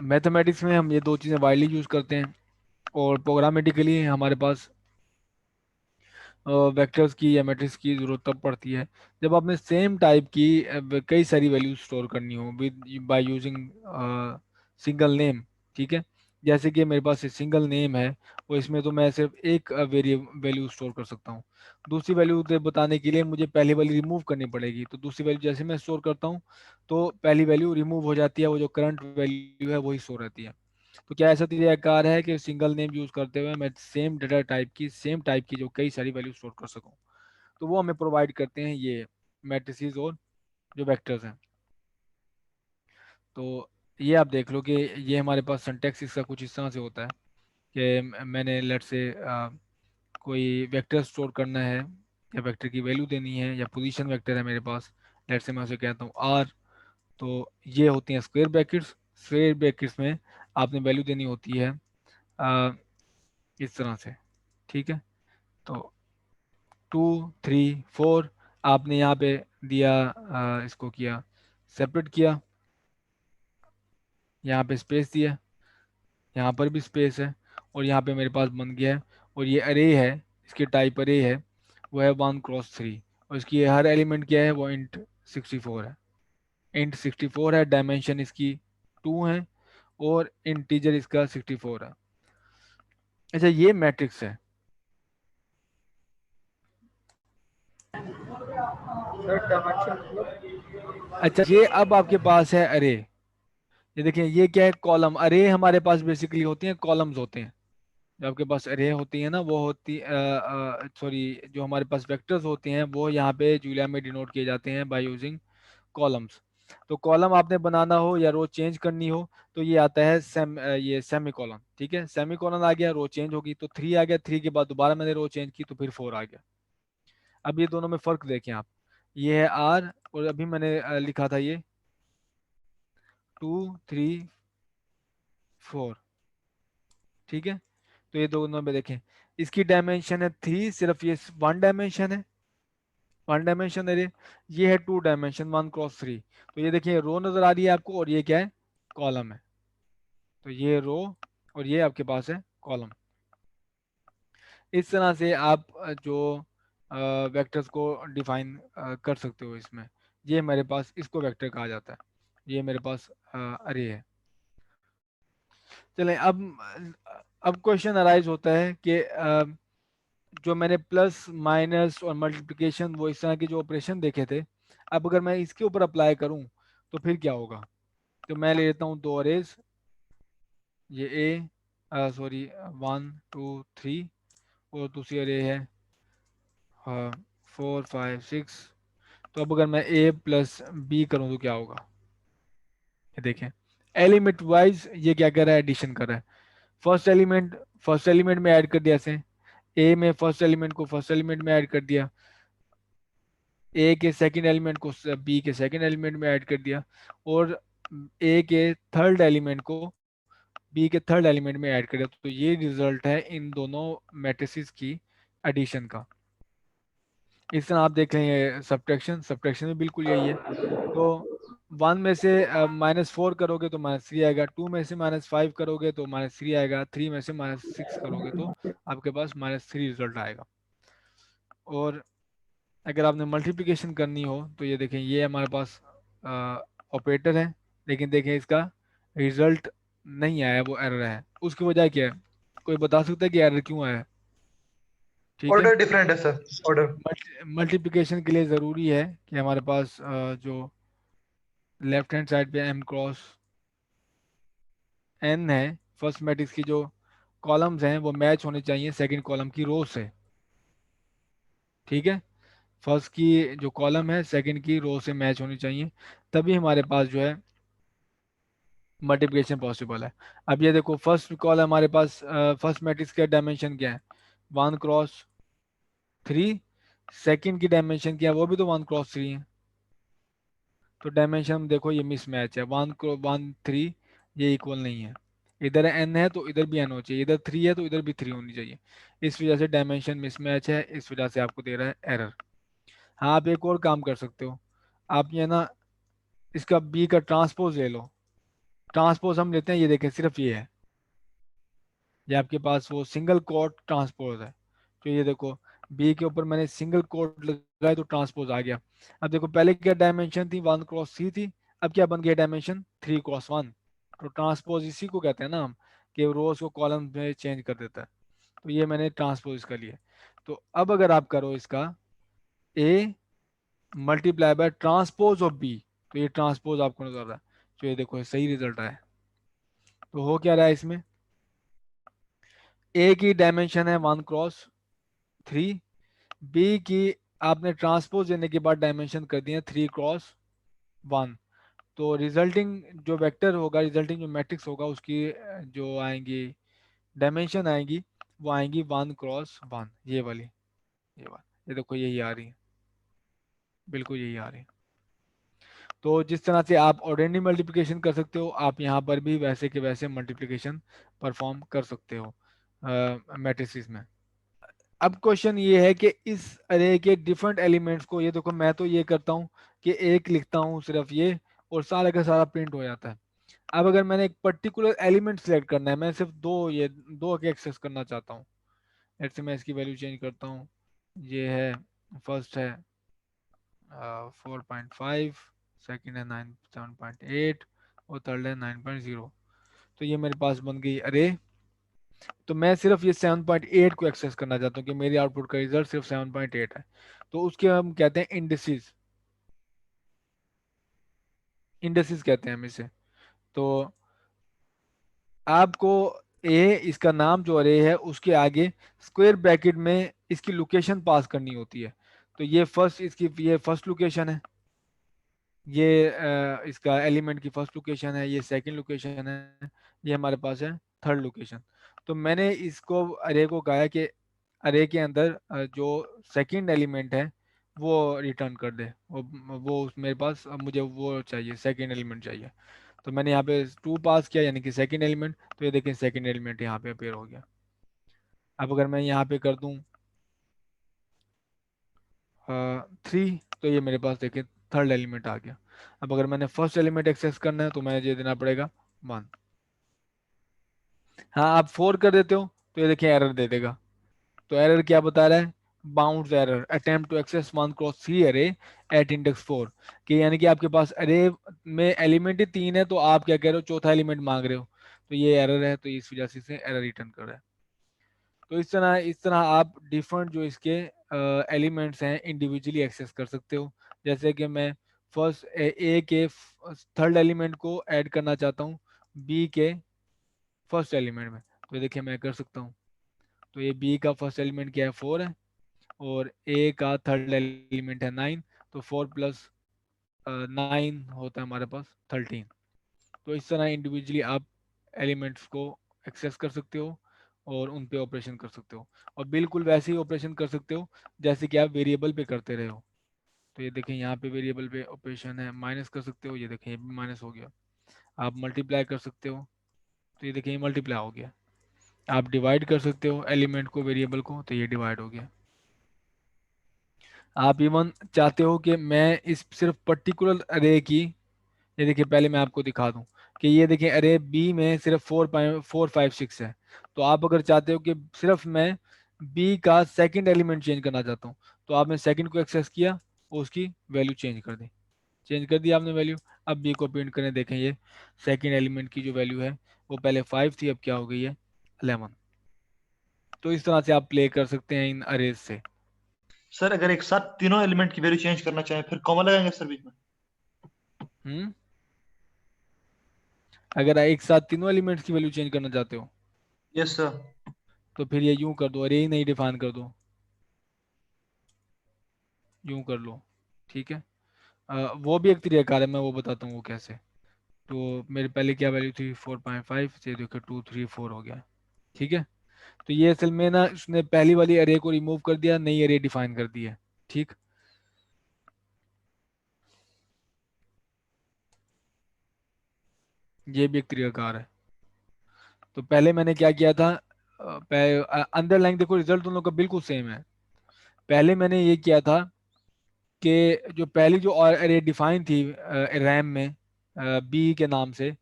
Mathematics में हम ये दो चीज़ें वाइडली यूज़ करते हैं, और प्रोग्रामेटिकली हमारे पास वेक्टर्स की या मैट्रिक्स की ज़रूरत तब पड़ती है जब आपने सेम टाइप की कई सारी वैल्यूज स्टोर करनी हो with by using single name. ठीक है, जैसे कि मेरे पास सिंगल नेम है, और इसमें तो मैं सिर्फ एक वैल्यू स्टोर कर सकता हूँ। दूसरी वैल्यू बताने के लिए मुझे पहली वैल्यू रिमूव करनी पड़ेगी, तो दूसरी वैल्यू जैसे मैं स्टोर करता हूँ तो पहली वैल्यू रिमूव हो जाती है, वो जो करंट वैल्यू है वही स्टोर रहती है। तो क्या ऐसा तरीकाकार है कि सिंगल नेम यूज करते हुए मैं सेम टाइप की जो कई सारी वैल्यू स्टोर कर सकूं? तो वो हमें प्रोवाइड करते हैं ये मैट्रिसेस और जो वेक्टर्स हैं। तो ये आप देख लो कि ये हमारे पास सिंटैक्स इसका कुछ इस तरह से होता है कि मैंने लेट से कोई वेक्टर स्टोर करना है या वेक्टर की वैल्यू देनी है, या पोजीशन वेक्टर है मेरे पास, लेट से मैं उसे कहता हूँ आर। तो ये होती हैं स्क्वायर ब्रैकेट्स। स्क्वायर ब्रैकेट्स में आपने वैल्यू देनी होती है अ, इस तरह से। ठीक है, तो 2 3 4 आपने यहाँ पे दिया, इसको किया, सेपरेट किया, यहाँ पे स्पेस दिया, यहाँ पर भी स्पेस है, और यहाँ पे मेरे पास बन गया है। और ये अरे है, इसकी टाइप अरे है, वो है 1 क्रॉस 3, और इसकी हर एलिमेंट क्या है, वो इंट 64 है। इंट 64 है, डायमेंशन इसकी 2 है, और इंटीजर इसका 64 है। अच्छा, ये मैट्रिक्स है। सर डायमेंशन मतलब? अच्छा, ये अब आपके पास है अरे। ये देखिए, ये क्या है, कॉलम। अरे हमारे पास बेसिकली होती हैं, कॉलम्स होते हैं। जो आपके पास अरे होती है ना, वो होती सॉरी, जो हमारे पास वेक्टर्स होते हैं वो यहाँ पे जूलिया में डिनोट किए जाते हैं बाय यूजिंग कॉलम्स। तो कॉलम आपने बनाना हो या रो चेंज करनी हो, तो ये आता है ये सेमी कॉलन। ठीक है, सेमी कॉलन आ गया, रो चेंज होगी तो 3 आ गया, 3 के बाद दोबारा मैंने रो चेंज की तो फिर 4 आ गया। अब ये दोनों में फर्क देखें आप, ये है आर, और अभी मैंने लिखा था ये 2 3 4। ठीक है, तो ये दोनों में देखें, इसकी डायमेंशन है 3, सिर्फ ये 1 डायमेंशन है, 1 डायमेंशन अरे। ये है 2 डायमेंशन, 1 क्रॉस 3। तो ये देखिए, रो नजर आ रही है आपको, और ये क्या है, कॉलम है। तो ये रो, और ये आपके पास है कॉलम। इस तरह से आप जो वेक्टर्स को डिफाइन कर सकते हो इसमें। ये मेरे पास इसको वेक्टर कहा जाता है, ये मेरे पास अरे है। चलें, अब क्वेश्चन अराइज होता है कि जो मैंने प्लस माइनस और मल्टीप्लिकेशन, वो इस तरह के जो ऑपरेशन देखे थे, अब अगर मैं इसके ऊपर अप्लाई करूं तो फिर क्या होगा? तो मैं ले लेता हूं दो अरेज, ये ए, सॉरी, 1 2 3, और दूसरी अरे है 4 5 6। तो अब अगर मैं ए प्लस बी करूं तो क्या होगा? ये देखें, एलिमेंट वाइज ये क्या कर रहा है, एडिशन कर रहा है। फर्स्ट एलिमेंट में ऐड कर दिया ऐसे, ए में फर्स्ट एलिमेंट को फर्स्ट एलिमेंट में ऐड कर दिया, ए के सेकंड एलिमेंट को बी के सेकंड एलिमेंट में ऐड कर दिया, और ए के थर्ड एलिमेंट को बी के थर्ड एलिमेंट में ऐड कर दिया। तो ये रिजल्ट है इन दोनों मैट्रिसेस की एडिशन का। इस तरह आप देख लेंगे सब्ट्रैक्शन, सब्ट्रैक्शन में बिल्कुल यही है। तो 1 में से -4 करोगे तो -3 आएगा, 2 में से -5 करोगे तो -3 आएगा, 3 में से -6 करोगे तो आपके पास -3 रिजल्ट आएगा। और अगर आपने मल्टीप्लिकेशन करनी हो तो ये देखें, ये हमारे पास ऑपरेटर है, लेकिन देखें इसका रिजल्ट नहीं आया, वो एरर है। उसकी वजह क्या है? कोई बता सकता है कि एरर क्यों आया? ठीक है, ऑर्डर डिफरेंट है सर, ऑर्डर। मल्टीप्लिकेशन के लिए ज़रूरी है कि हमारे पास जो लेफ्ट हैंड साइड पे m क्रॉस n है, फर्स्ट मैट्रिक्स की जो कॉलम्स हैं वो मैच होने चाहिए सेकंड कॉलम की रो से। ठीक है, फर्स्ट की जो कॉलम है सेकंड की रो से मैच होनी चाहिए, तभी हमारे पास जो है मल्टीप्लिकेशन पॉसिबल है। अब ये देखो, फर्स्ट कॉल हमारे पास, फर्स्ट मैट्रिक्स का डायमेंशन क्या है, 1 क्रॉस 3। सेकंड की डायमेंशन क्या है, वो भी तो 1 क्रॉस 3 है। तो डायमेंशन देखो, ये मिसमैच है, 1 3 ये इक्वल नहीं है। इधर n है तो इधर भी n होना चाहिए, इधर 3 है तो इधर भी 3 होनी चाहिए। इस वजह से डायमेंशन मिसमैच है, इस वजह से आपको दे रहा है एरर। हाँ, आप एक और काम कर सकते हो, आप ये ना इसका b का ट्रांसपोज ले लो। ट्रांसपोज हम लेते हैं, ये देखें सिर्फ ये है, ये आपके पास वो सिंगल कोट ट्रांसपोज है। तो ये देखो बी के ऊपर मैंने सिंगल कोट लगाया तो ट्रांसपोज आ गया। अब देखो पहले क्या डायमेंशन थी, 1 क्रॉस 3 थी, अब क्या बन गया डायमेंशन 3 क्रॉस 1। तो ट्रांसपोज इसी को कहते हैं ना हम, कि रोज को कॉलम में चेंज कर देता है। तो ये मैंने ट्रांसपोज इसका लिया। तो अब अगर आप करो इसका A multiply by transpose of B, तो ये ट्रांसपोज आपको नजर आ रहा है। तो ये देखो ये सही रिजल्ट आया। तो हो क्या रहा है इसमें, ए की डायमेंशन है 1 क्रॉस 3, बी की आपने ट्रांसपोज देने के बाद डायमेंशन कर दिया 3 क्रॉस 1। तो रिजल्टिंग जो वेक्टर होगा, रिजल्टिंग जो मैट्रिक्स होगा, उसकी जो आएंगी डायमेंशन आएंगी, वो आएंगी 1 क्रॉस 1, ये वाली, ये वाली, ये देखो यही आ रही है, बिल्कुल यही आ रही है। तो जिस तरह से आप ऑर्डिनरी मल्टीप्लिकेशन कर सकते हो, आप यहाँ पर भी वैसे के वैसे मल्टीप्लिकेशन परफॉर्म कर सकते हो मैट्रिसेस में। अब क्वेश्चन ये है कि इस अरे के डिफरेंट एलिमेंट्स को, ये देखो मैं तो ये करता हूँ कि एक लिखता हूँ सिर्फ ये, और सारा का सारा प्रिंट हो जाता है। अब अगर मैंने एक पर्टिकुलर एलिमेंट सेलेक्ट करना है, मैं सिर्फ दो के एक्सेस करना चाहता हूँ। ऐसे मैं इसकी वैल्यू चेंज करता हूँ, ये है फर्स्ट है 4.5, सेकेंड है 7.8, और थर्ड है 9.0। तो ये मेरे पास बन गई अरे। तो मैं सिर्फ ये 7.8 को एक्सेस करना चाहता हूँ कि मेरी आउटपुट का रिजल्ट सिर्फ 7.8 है। तो उसके हम कहते हैं इंडिसेस, इंडिसेस कहते हैं हम इसे। तो आपको ए इसका नाम जो अरे है उसके आगे स्क्वायर ब्रैकेट में इसकी लोकेशन पास करनी होती है। तो ये फर्स्ट, इसकी ये फर्स्ट लोकेशन है, ये इसका एलिमेंट की फर्स्ट लोकेशन है, ये सेकंड लोकेशन है, ये हमारे पास है थर्ड लोकेशन। तो मैंने इसको अरे को कहा कि अरे के अंदर जो सेकंड एलिमेंट है वो रिटर्न कर दे, वो मेरे पास, अब मुझे वो चाहिए, सेकंड एलिमेंट चाहिए। तो मैंने यहाँ पे 2 पास किया, यानी कि सेकंड एलिमेंट। तो ये देखें सेकंड एलिमेंट यहाँ पे अपेयर हो गया। अब अगर मैं यहाँ पे कर दूँ 3, तो ये मेरे पास देखें थर्ड एलिमेंट आ गया। अब अगर मैंने फर्स्ट एलिमेंट एक्सेस करना है तो मैंने ये देना पड़ेगा 1। हाँ आप 4 कर देते हो तो ये देखिए एरर दे देगा। तो एरर क्या बता रहा है, bounds error, attempt to access 1 cross 3 array eight index 4। कि यानी कि आपके पास अरे में एलिमेंट ही 3 है, तो आप क्या कह रहे हो, चौथा एलिमेंट मांग रहे हो। तो ये एरर है, तो इस वजह से इसे एरर रिटर्न कर रहा है। तो इस तरह आप डिफरेंट जो इसके एलिमेंट्स हैं इंडिविजुअली एक्सेस कर सकते हो। जैसे कि मैं फर्स्ट ए के थर्ड एलिमेंट को ऐड करना चाहता हूँ बी के फर्स्ट एलिमेंट में, तो देखिए मैं कर सकता हूँ। तो ये बी का फर्स्ट एलिमेंट क्या है, 4 है, और ए का थर्ड एलिमेंट है 9। तो 4 + 9 होता है हमारे पास 13। तो इस तरह इंडिविजुअली आप एलिमेंट्स को एक्सेस कर सकते हो और उन पे ऑपरेशन कर सकते हो, और बिल्कुल वैसे ही ऑपरेशन कर सकते हो जैसे कि आप वेरिएबल पे करते रहे हो। तो ये देखें यहाँ पे वेरिएबल पे ऑपरेशन है, माइनस कर सकते हो, ये देखें ये भी माइनस हो गया। आप मल्टीप्लाई कर सकते हो, तो ये देखें ये मल्टीप्लाई हो गया। आप डिवाइड कर सकते हो एलिमेंट को, वेरिएबल को, तो ये डिवाइड हो गया। आप इवन चाहते हो कि मैं इस सिर्फ पर्टिकुलर अरे की, ये देखिए पहले मैं आपको दिखा दूं कि ये देखिए अरे बी में सिर्फ 4 5 6 है। तो आप अगर चाहते हो कि सिर्फ मैं बी का सेकंड एलिमेंट चेंज करना चाहता हूँ, तो आपने सेकंड को एक्सेस किया और उसकी वैल्यू चेंज कर दी, चेंज कर दी आपने वैल्यू। अब बी को प्रिंट करें, देखें ये सेकंड एलिमेंट की जो वैल्यू है वो पहले 5 थी, अब क्या हो गई है 11। तो इस तरह से आप प्ले कर सकते हैं इन अरेज से। सर अगर एक साथ तीनों एलिमेंट की वैल्यू चेंज करना चाहें फिर कॉमा लगाएंगे सर बीच में? हम्म, अगर एक साथ तीनों एलिमेंट्स की वैल्यू चेंज करना चाहते हो यस सर। तो फिर ये यूं कर दो, अरे ही नहीं डिफाइन कर दो, यूं कर लो, ठीक है। वो भी एक तरीका है, मैं वो बताता हूँ वो कैसे। तो मेरे पहले क्या वैल्यू थी 4.5 से, देखो 2 3 4 हो गया, ठीक है। तो ये असल में ना उसने पहली वाली अरे को रिमूव कर दिया, नई अरे डिफाइन कर दी है, ठीक। ये भी एक तरीकाकार है। तो पहले मैंने क्या किया था, अंडरलाइन देखो रिजल्ट दोनों का बिल्कुल सेम है। पहले मैंने ये किया था कि जो पहली जो और अरे डिफाइन थी रैम में बी के नाम से,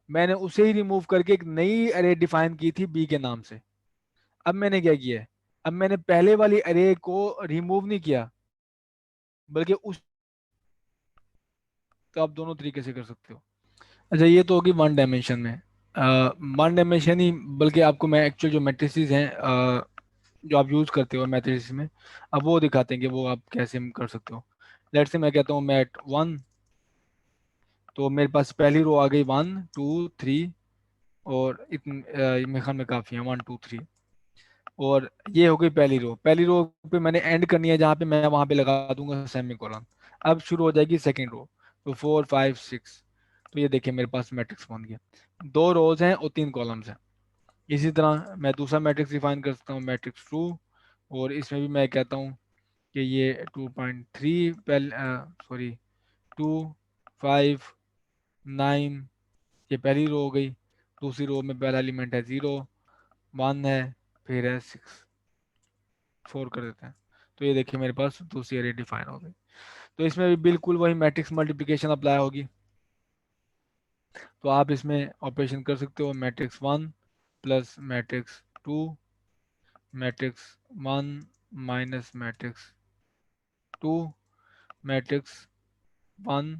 मैंने उसे ही रिमूव करके एक नई अरे डिफाइन की थी बी के नाम से। अब मैंने क्या किया है, अब मैंने पहले वाली अरे को रिमूव नहीं किया, बल्कि उस, तो आप दोनों तरीके से कर सकते हो। अच्छा, ये तो होगी वन डायमेंशन में। वन डायमेंशन ही, बल्कि आपको मैं एक्चुअल जो मैट्रिसेस हैं जो आप यूज़ करते हो मैट्रिसेस में, अब वो दिखाते हैं कि वो आप कैसे कर सकते हो। लेट्स से मैं कहता हूँ मैट वन, तो मेरे पास पहली रो आ गई 1 2 3, और मेरे ख्याल में काफ़ी है 1 2 3। और ये हो गई पहली रो, पहली रो पे मैंने एंड करनी है जहाँ पे मैं वहाँ पे लगा दूंगा सेमी कॉलन। अब शुरू हो जाएगी सेकेंड रो, तो 4 5 6। तो ये देखिए मेरे पास मैट्रिक्स बन गया, 2 रोज हैं और 3 कॉलम्स हैं। इसी तरह मैं दूसरा मैट्रिक्स डिफाइन कर सकता हूँ, मैट्रिक्स टू, और इसमें भी मैं कहता हूँ कि ये 2.3, पहले सॉरी 2 5 9, ये पहली रो हो गई। दूसरी रो में पहला एलिमेंट है 0 1 है, फिर है 6 4 कर देते हैं। तो ये देखिए मेरे पास दूसरी एरे डिफाइन हो गई। तो इसमें भी बिल्कुल वही मैट्रिक्स मल्टीप्लिकेशन अप्लाई होगी। तो आप इसमें ऑपरेशन कर सकते हो, matrix one plus matrix two, matrix one minus matrix two, matrix one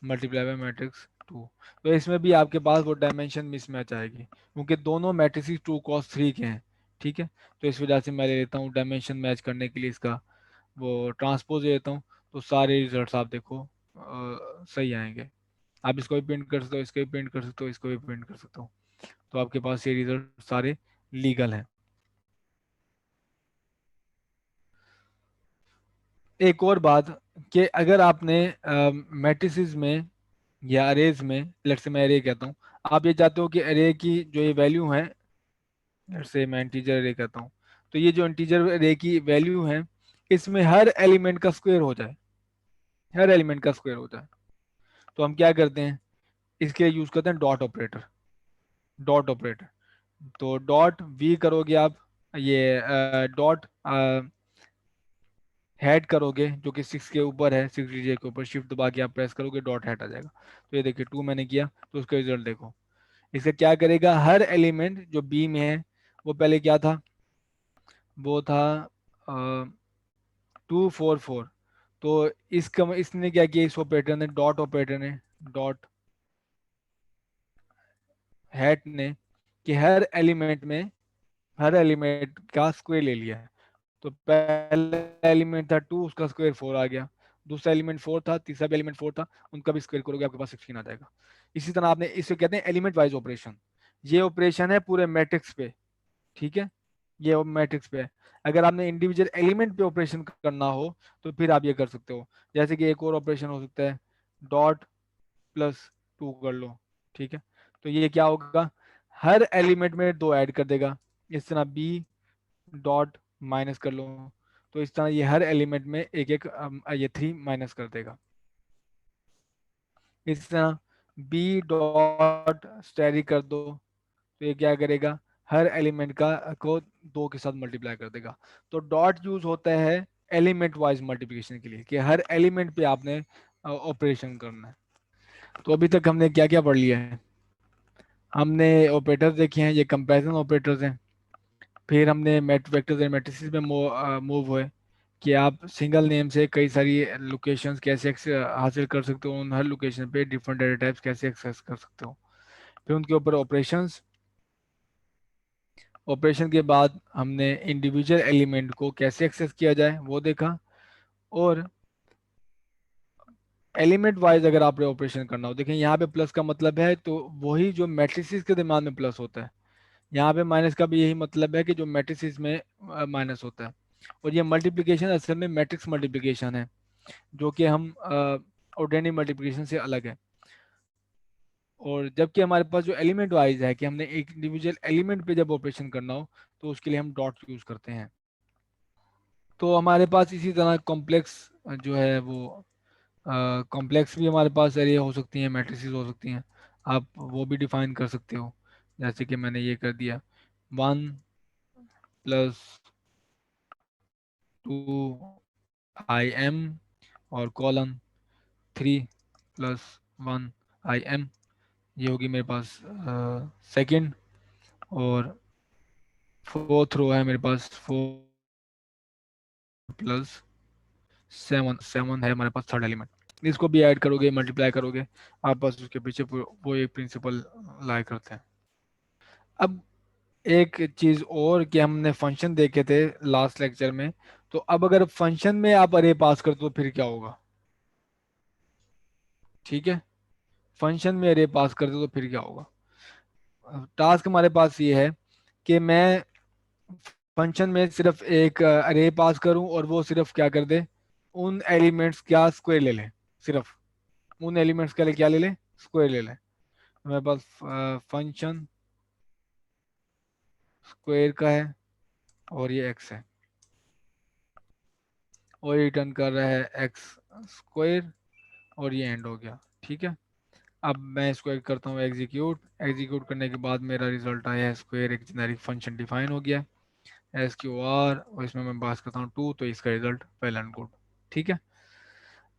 multiply by matrix two. तो इसमें भी आपके पास वो डायमेंशन मिसमैच आएगी, क्योंकि दोनों मैट्रिक्स 2 cos 3 के हैं। ठीक है, तो इस वजह से मैं ले लेता हूँ डायमेंशन मैच करने के लिए इसका वो ट्रांसपोज ले लेता हूँ। तो सारे रिजल्ट्स आप देखो सही आएंगे। आप इसको भी प्रिंट कर सकते हो, इसको भी प्रिंट कर सकते हो, इसको भी प्रिंट कर सकते हो। तो आपके पास ये रिजल्ट सारे लीगल हैं। एक और बात, कि अगर आपने मैट्रिसेस में या अरेज में, लेट्स से मैं अरे कहता हूँ, आप ये चाहते हो कि अरे की जो ये वैल्यू है, लेट्स से मैं इंटीजर अरे कहता हूँ, तो ये जो इंटीजर अरे की वैल्यू है, इसमें हर एलिमेंट का स्क्वायर हो जाए, हर एलिमेंट का स्क्वायर हो जाए। तो हम क्या करते हैं, इसके लिए यूज करते हैं डॉट ऑपरेटर। डॉट ऑपरेटर, तो डॉट वी करोगे आप, ये डॉट हेड करोगे जो कि 6 के ऊपर है, 6 डिजिट के ऊपर, शिफ्ट दबा के आप प्रेस करोगे, डॉट हेड आ जाएगा। तो ये देखिए 2 मैंने किया, तो उसका रिजल्ट देखो। इसका क्या करेगा, हर एलिमेंट जो बी में है, वो पहले क्या था, वो था 2 4 4। तो इसका इसने क्या किया, इस ऑपरेटर ने, डॉट ऑपरेटर ने, डॉट हेड ने, कि हर एलिमेंट में, हर एलिमेंट का स्क्वायर ले लिया है। तो पहला एलिमेंट था 2, उसका स्क्वायर 4 आ गया। दूसरा एलिमेंट 4 था, तीसरा भी एलिमेंट 4 था, उनका भी स्क्वायर करोगे आपके पास 16 आ जाएगा। इसी तरह आपने, इसे कहते हैं एलिमेंट वाइज ऑपरेशन। ये ऑपरेशन है पूरे मैट्रिक्स पे। ठीक है, ये मैट्रिक्स पे है। अगर आपने इंडिविजुअल एलिमेंट पे ऑपरेशन करना हो, तो फिर आप ये कर सकते हो। जैसे कि एक और ऑपरेशन हो सकता है, डॉट प्लस टू कर लो। ठीक है, तो ये क्या होगा, हर एलिमेंट में 2 ऐड कर देगा। इस तरह बी डॉट माइनस कर लो, तो इस तरह ये हर एलिमेंट में एक एक ये 3 माइनस कर देगा। इस तरह बी डॉट स्टैरी कर दो, तो ये क्या करेगा, हर एलिमेंट का को 2 के साथ मल्टीप्लाई कर देगा। तो डॉट यूज होता है एलिमेंट वाइज मल्टीप्लिकेशन के लिए, कि हर एलिमेंट पे आपने ऑपरेशन करना है। तो अभी तक हमने क्या क्या पढ़ लिया है, हमने ऑपरेटर्स देखे हैं, ये कंपैरिजन ऑपरेटर्स हैं। फिर हमने मैट वेक्टर्स एंड मैट्रिसेस में मूव हुए, कि आप सिंगल नेम से कई सारी लोकेशंस कैसे हासिल कर सकते हो, उन हर लोकेशन पे डिफरेंट डेटा टाइप्स कैसे एक्सेस कर सकते हो। फिर उनके ऊपर ऑपरेशंस, ऑपरेशन के बाद हमने इंडिविजुअल एलिमेंट को कैसे एक्सेस किया जाए वो देखा। और एलिमेंट वाइज अगर आप ऑपरेशन करना हो, देखें यहाँ पे प्लस का मतलब है तो वही जो मैट्रिसेस के दिमाग में प्लस होता है, यहाँ पे माइनस का भी यही मतलब है कि जो मैट्रिसेस में माइनस होता है। और ये मल्टीप्लिकेशन असल में मैट्रिक्स मल्टीप्लिकेशन है, जो कि हम ऑर्डिनरी मल्टीप्लिकेशन से अलग है। और जबकि हमारे पास जो एलिमेंट वाइज है, कि हमने एक इंडिविजुअल एलिमेंट पे जब ऑपरेशन करना हो, तो उसके लिए हम डॉट यूज करते हैं। तो हमारे पास इसी तरह कॉम्प्लेक्स जो है वो कॉम्प्लेक्स भी हमारे पास एरिया हो सकती हैं, मैट्रिसेस हो सकती हैं, आप वो भी डिफाइन कर सकते हो। जैसे कि मैंने ये कर दिया, 1 + 2 IM, और कॉलन 3 + 1 IM, ये होगी मेरे पास सेकंड, और फोर्थ रो है मेरे पास 4 + 7, है हमारे पास थर्ड एलिमेंट। इसको भी ऐड करोगे, मल्टीप्लाई करोगे, आप बस उसके पीछे वो एक प्रिंसिपल लाई करते हैं। अब एक चीज और कि हमने फंक्शन देखे थे लास्ट लेक्चर में, तो अब अगर फंक्शन में आप अरे पास करते हो तो फिर क्या होगा? ठीक है, फंक्शन में अरे पास करते हो तो फिर क्या होगा? टास्क हमारे पास ये है कि मैं फंक्शन में सिर्फ एक अरे पास करूं और वो सिर्फ क्या कर दे, उन एलिमेंट्स का स्क्वायर ले ले, सिर्फ उन एलिमेंट्स का ले क्या ले ले, स्क्वायर ले ले। मेरे पास फंक्शन स्क्वायर का है और ये एक्स है, और ये रिटर्न कर रहा है एक्स स्क्वायर, और ये एंड हो गया। ठीक है, अब मैं इसको करता हूँ एग्जीक्यूट। एग्जीक्यूट करने के बाद मेरा रिजल्ट आया है स्क्वायर, एक जेनेरिक फंक्शन डिफाइन हो गया एस क्यू आर, और इसमें मैं पास करता हूँ 2, तो इसका रिजल्ट वेल एंड गुड। ठीक है,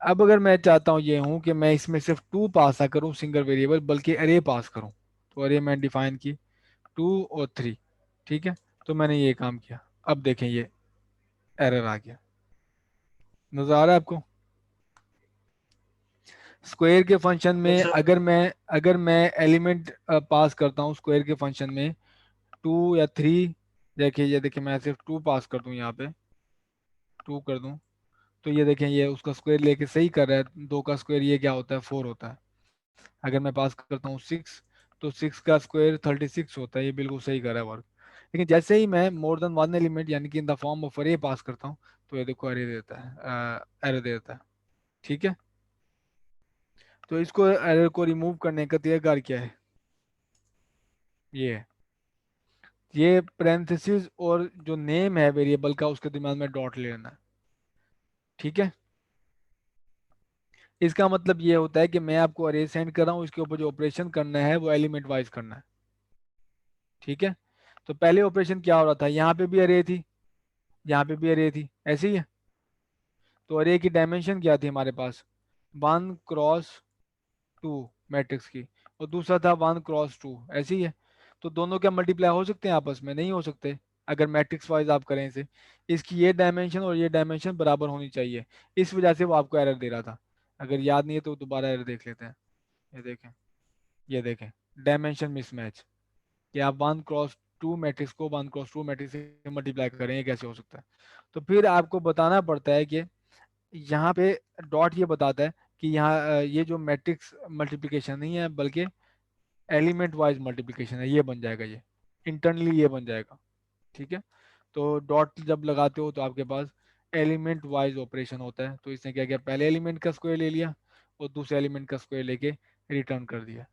अब अगर मैं चाहता हूँ ये हूँ कि मैं इसमें सिर्फ 2 पास ना करूँ सिंगल वेरिएबल, बल्कि अरे पास करूँ, तो अरे मैं डिफाइन की 2 और 3। ठीक है, तो मैंने ये काम किया। अब देखें ये एरर आ गया, नजर आ रहा है आपको? स्क्वायर के फंक्शन तो में सर अगर मैं एलिमेंट पास करता हूँ स्क्वायर के फंक्शन में 2 या 3, देखिए ये देखिए मैं सिर्फ 2 पास कर दूं, यहाँ पे 2 कर दूं, तो ये देखें ये उसका स्क्वायर लेके सही कर रहा है। 2 का स्क्वायर ये क्या होता है, 4 होता है। अगर मैं पास करता हूँ 6, तो 6 का स्क्वायर 36 होता है, ये बिल्कुल सही कर रहा है वर्क। लेकिन जैसे ही मैं मोर देन वन एलिमेंट यानी कि इन द फॉर्म ऑफ अरे पास करता हूँ, तो ये देखो अरे देता है, एरर देता है। ठीक है, तो इसको एरर को रिमूव करने का तरीका क्या है, ये है, ये पेरेंथेसिस और जो नेम है वेरिएबल का उसके दिमाग में डॉट ले लेना है। ठीक है, इसका मतलब ये होता है कि मैं आपको अरे सेंड कर रहा हूँ, इसके ऊपर जो ऑपरेशन करना है वो एलिमेंट वाइज करना है। ठीक है, तो पहले ऑपरेशन क्या हो रहा था, यहाँ पे भी अरे थी, यहाँ पे भी अरे थी, ऐसे ही है। तो अरे की डायमेंशन क्या थी हमारे पास, 1 क्रॉस 2 मैट्रिक्स की, और दूसरा था 1 क्रॉस 2, ऐसे ही है। तो दोनों क्या मल्टीप्लाई हो सकते हैं आपस में? नहीं हो सकते, अगर मैट्रिक्स वाइज आप करें इसे। इसकी ये डायमेंशन और ये डायमेंशन बराबर होनी चाहिए, इस वजह से वो आपको एरर दे रहा था। अगर याद नहीं है तो दोबारा एरर देख लेते हैं। ये देखें, ये देखें, डायमेंशन मिसमैच, कि आप 1 क्रॉस 2 मैट्रिक्स को 1 क्रॉस 2 मैट्रिक्स से मल्टीप्लाई करें, ये कैसे हो सकता है? तो फिर आपको बताना पड़ता है कि यहाँ पे डॉट ये बताता है कि यहाँ ये जो मैट्रिक्स मल्टीप्लिकेशन नहीं है बल्कि एलिमेंट वाइज मल्टीप्लिकेशन है, ये बन जाएगा, ये इंटरनली ये बन जाएगा। ठीक है, तो डॉट जब लगाते हो तो आपके पास एलिमेंट वाइज ऑपरेशन होता है। तो इसने क्या किया, पहले एलिमेंट का स्क्वायर ले लिया और दूसरे एलिमेंट का स्क्वायर लेके रिटर्न कर दिया।